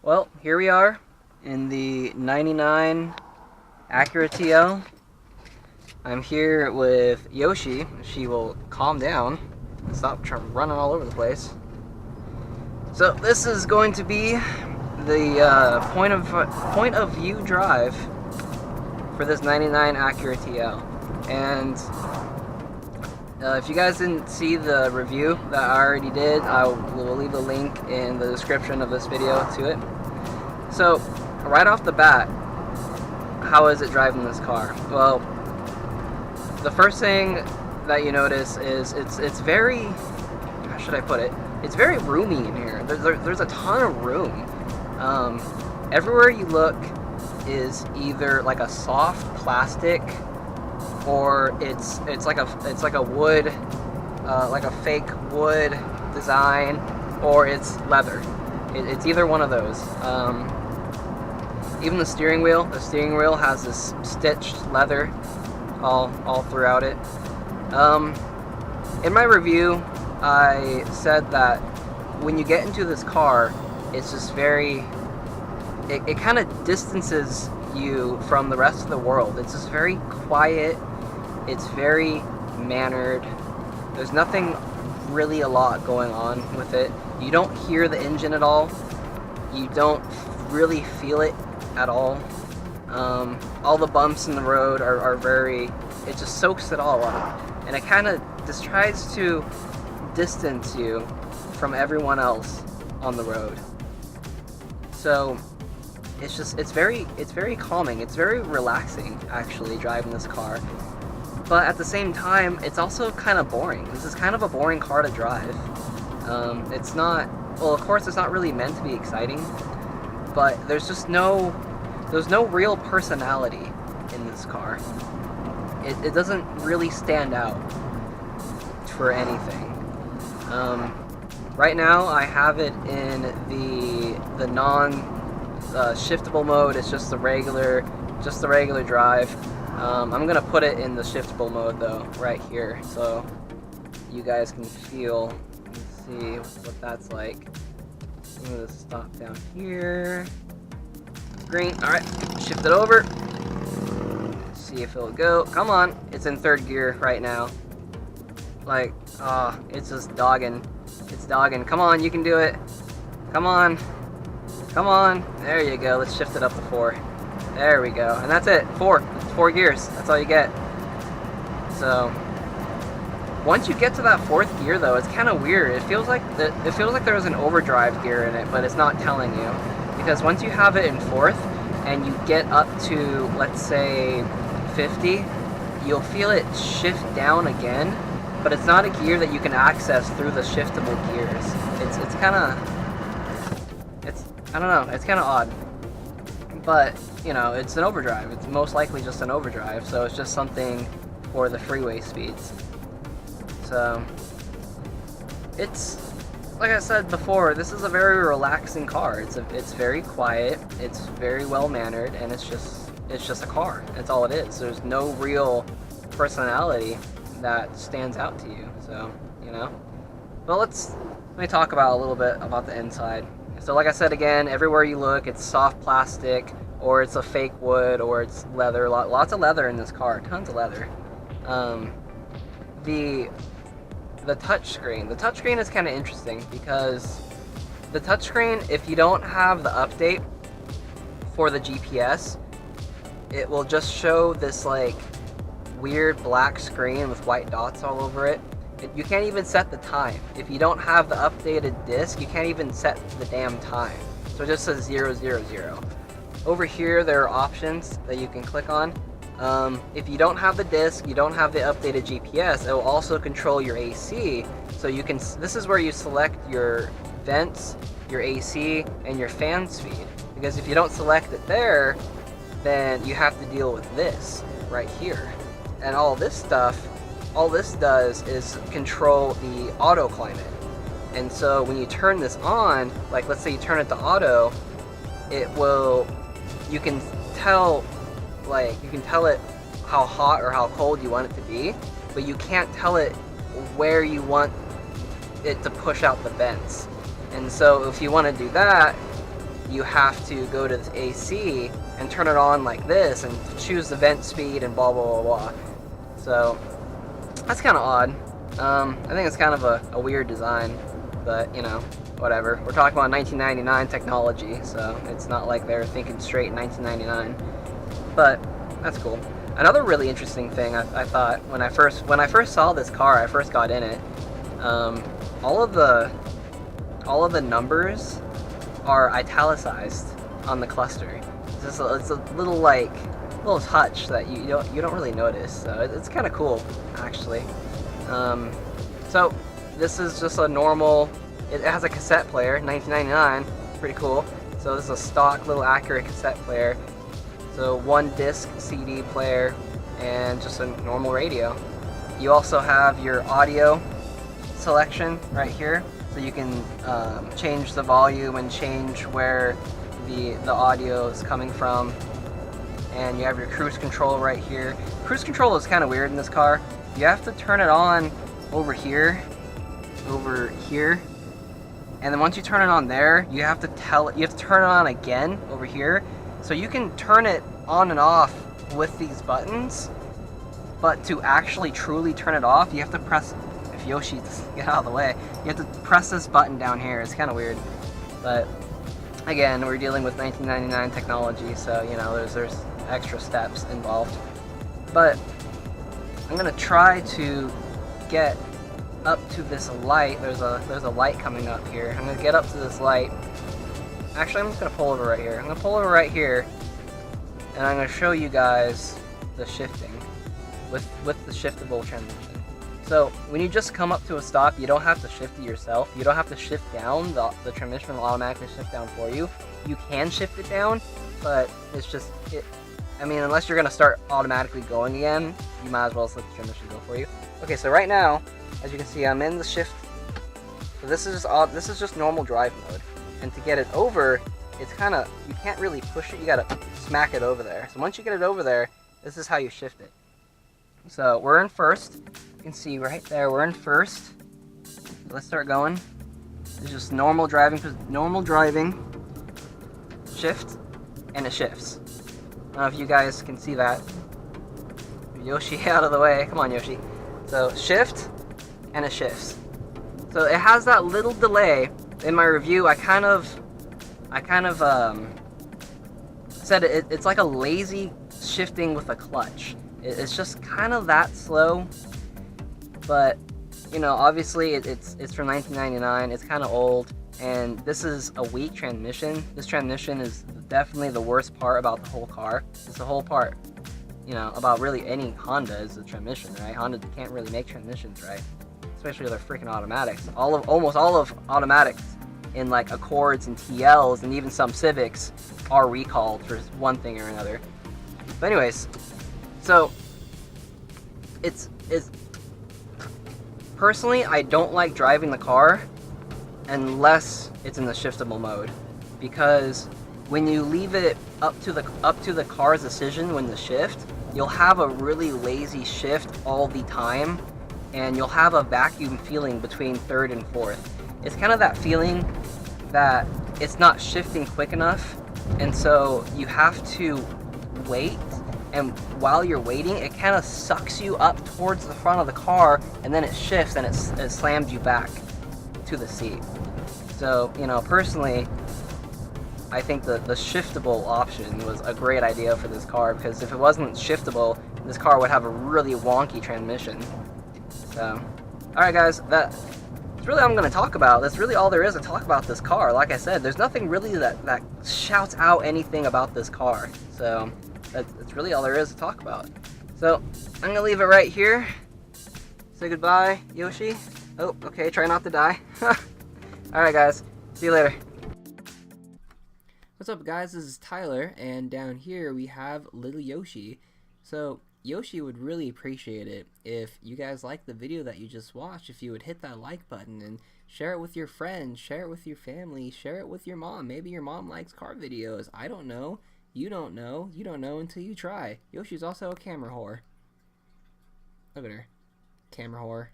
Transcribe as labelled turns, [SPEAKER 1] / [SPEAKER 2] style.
[SPEAKER 1] Well, here we are in the 99 Acura TL. I'm here with Yoshi. She will calm down and stop running all over the place. So this is going to be the point of view drive for this 99 Acura TL. And if you guys didn't see the review that I already did, I will leave a link in the description of this video to it. So, right off the bat, how is it driving this car? Well, the first thing that you notice is it's very, how should I put it? It's very roomy in here. There's a ton of room. Everywhere you look is either like a soft plastic, or it's like a wood, like a fake wood design, or it's leather. It's either one of those. Even the steering wheel has this stitched leather all throughout it. In my review, I said that when you get into this car, it's just very, it kind of distances you from the rest of the world. It's just very quiet. It's very mannered. There's nothing really a lot going on with it. You don't hear the engine at all. You don't really feel it at all. All the bumps in the road are very, it just soaks it all up. And it kind of just tries to distance you from everyone else on the road. So it's very calming. It's very relaxing, actually, driving this car. But at the same time, it's also kind of boring. This is kind of a boring car to drive. It's not, well, of course, it's not really meant to be exciting, but there's no real personality in this car. It doesn't really stand out for anything. Right now, I have it in the non shiftable mode. It's just the regular drive. I'm gonna put it in the shiftable mode though, right here, so you guys can feel and see what that's like. I'm gonna stop down here. Green. All right, shift it over. See if it'll go. Come on, it's in third gear right now. Like, it's just dogging. It's dogging. Come on, you can do it. Come on. Come on. There you go. Let's shift it up to 4. There we go. And that's it. 4 gears. That's all you get. So once you get to that 4th gear, though, it's kind of weird. It feels like there was an overdrive gear in it, but it's not telling you. Because once you have it in 4th and you get up to, let's say, 50, you'll feel it shift down again, but it's not a gear that you can access through the shiftable gears. It's kind of, I don't know, it's kind of odd. But, you know, it's an overdrive. It's most likely just an overdrive, so it's just something for the freeway speeds. So, it's, like I said before, this is a very relaxing car. It's very quiet, it's very well mannered, and it's just a car. That's all it is. There's no real personality that stands out to you. So, you know. But let me talk about a little bit about the inside. So like I said again, everywhere you look, it's soft plastic, or it's a fake wood, or it's leather. Lots of leather in this car, tons of leather. The touchscreen. The touchscreen is kind of interesting because the touchscreen, if you don't have the update for the GPS, it will just show this like weird black screen with white dots all over it. You can't even set the time. If you don't have the updated disc, you can't even set the damn time. So it just says 000. Over here, there are options that you can click on. If you don't have the disc, you don't have the updated GPS, it will also control your AC. So you can, this is where you select your vents, your AC, and your fan speed. Because if you don't select it there, then you have to deal with this right here. And all this does is control the auto climate. And so when you turn this on, like let's say you turn it to auto, it will, you can tell it how hot or how cold you want it to be, but you can't tell it where you want it to push out the vents. And so if you want to do that, you have to go to the AC and turn it on like this and choose the vent speed and blah blah blah blah. So that's kind of odd. I think it's kind of a weird design, but you know, whatever. We're talking about 1999 technology, so it's not like they're thinking straight in 1999. But that's cool. Another really interesting thing I thought when I first saw this car, I first got in it. All of the numbers are italicized on the cluster. It's a little touch that you don't really notice. So it's kind of cool, actually. So this is just a normal. It has a cassette player, 1999. Pretty cool. So this is a stock little Acura cassette player. So one disc CD player and just a normal radio. You also have your audio selection right here, so you can change the volume and change where the audio is coming from. And you have your cruise control right here. Cruise control is kind of weird in this car. You have to turn it on over here, and then once you turn it on there, you have to turn it on again over here. So you can turn it on and off with these buttons, but to actually truly turn it off, you have to press. If Yoshi, get out of the way, you have to press this button down here. It's kind of weird, but again, we're dealing with 1999 technology, so you know there's extra steps involved. But I'm gonna try to get up to this light. There's a light coming up here. I'm gonna get up to this light. Actually, I'm just gonna pull over right here. I'm gonna pull over right here, and I'm gonna show you guys the shifting with the shiftable transmission. So when you just come up to a stop, you don't have to shift it yourself. You don't have to shift down. The transmission will automatically shift down for you. You can shift it down, but it's just I mean, unless you're gonna start automatically going again, you might as well just let the transmission go for you. Okay, so right now, as you can see, I'm in the shift. So this is just normal drive mode. And to get it over, it's kind of, you can't really push it. You gotta smack it over there. So once you get it over there, this is how you shift it. So we're in first. You can see right there, we're in first. Let's start going. It's just normal driving, shift, and it shifts. I don't know if you guys can see that. Yoshi, out of the way. Come on, Yoshi. So shift, and it shifts. So it has that little delay. In my review, I kind of said it's like a lazy shifting with a clutch. It's just kind of that slow. But you know, obviously it's from 1999. It's kind of old, and this is a weak transmission. This transmission is definitely the worst part about the whole car. It's the whole part, you know, about really any Honda is the transmission, right? Honda can't really make transmissions, right? Especially their freaking automatics. Almost all of automatics in like Accords and TLs and even some Civics are recalled for one thing or another. But anyways, so it's personally, I don't like driving the car unless it's in the shiftable mode, because when you leave it up to the car's decision when to shift, you'll have a really lazy shift all the time, and you'll have a vacuum feeling between third and fourth. It's kind of that feeling that it's not shifting quick enough, and so you have to wait, and while you're waiting, it kind of sucks you up towards the front of the car, and then it shifts and it slams you back to the seat. So, you know, personally, I think the shiftable option was a great idea for this car, because if it wasn't shiftable, this car would have a really wonky transmission. So, alright guys, that's really all I'm going to talk about. That's really all there is to talk about this car. Like I said, there's nothing really that shouts out anything about this car. So, that's really all there is to talk about. So, I'm going to leave it right here. Say goodbye, Yoshi. Oh, okay, try not to die. Alright guys, see you later. What's up guys, this is Tyler, and down here we have little Yoshi. So Yoshi would really appreciate it if you guys like the video that you just watched, if you would hit that like button and share it with your friends, share it with your family, share it with your mom. Maybe your mom likes car videos. I don't know. You don't know. You don't know until you try. Yoshi's also a camera whore. Look at her. Camera whore.